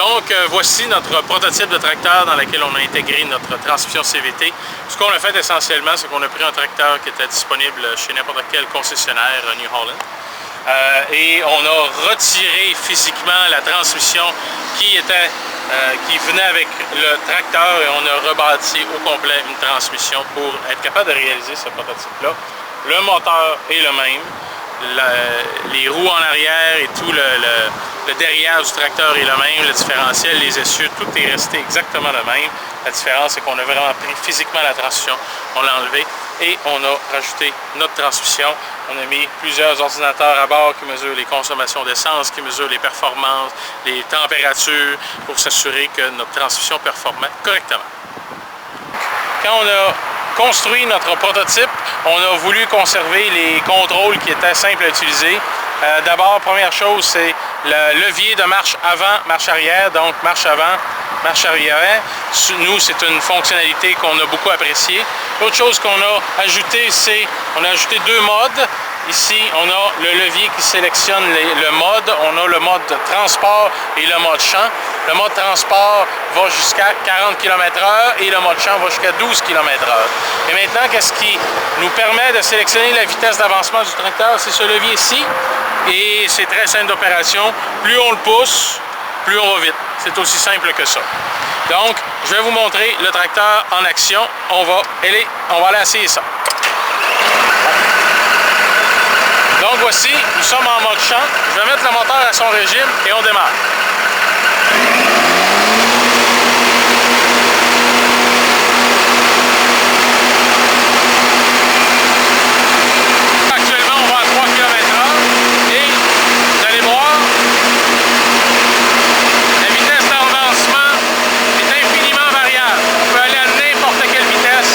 Donc voici notre prototype de tracteur dans lequel on a intégré notre transmission CVT. Ce qu'on a fait essentiellement, c'est qu'on a pris un tracteur qui était disponible chez n'importe quel concessionnaire New Holland. Et on a retiré physiquement la transmission qui venait avec le tracteur et on a rebâti au complet une transmission pour être capable de réaliser ce prototype-là. Le moteur est le même, les roues en arrière et tout le derrière du tracteur est le même, le différentiel, les essieux, tout est resté exactement le même. La différence, c'est qu'on a vraiment pris physiquement la transmission, on l'a enlevé et on a rajouté notre transmission. On a mis plusieurs ordinateurs à bord qui mesurent les consommations d'essence, qui mesurent les performances, les températures pour s'assurer que notre transmission performait correctement. Quand on a construit notre prototype, on a voulu conserver les contrôles qui étaient simples à utiliser. D'abord, première chose, c'est le levier de marche avant, marche arrière, donc marche avant, marche arrière. Nous, c'est une fonctionnalité qu'on a beaucoup appréciée. L'autre chose qu'on a ajouté, c'est qu'on a ajouté deux modes. Ici, on a le levier qui sélectionne le mode. On a le mode transport et le mode champ. Le mode transport va jusqu'à 40 km/h et le mode champ va jusqu'à 12 km/h. Et maintenant, qu'est-ce qui nous permet de sélectionner la vitesse d'avancement du tracteur? C'est ce levier-ci. Et c'est très simple d'opération. Plus on le pousse, plus on va vite. C'est aussi simple que ça. Donc, je vais vous montrer le tracteur en action. On va aller essayer ça. Donc voici, nous sommes en mode champ. Je vais mettre le moteur à son régime et on démarre. Actuellement, on va à 3 km/h et vous allez voir, la vitesse d'avancement est infiniment variable. On peut aller à n'importe quelle vitesse.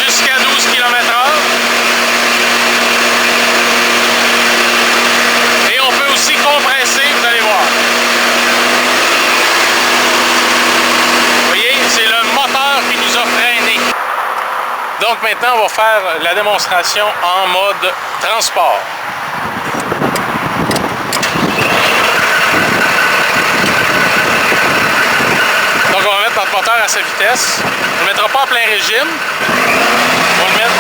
Jusqu'à 12 km/h. Et on peut aussi compresser, vous allez voir. Vous voyez, c'est le moteur qui nous a freiné. Donc maintenant, on va faire la démonstration en mode transport. Donc on va mettre notre moteur à sa vitesse. On ne le mettra pas en plein régime. On va le mettre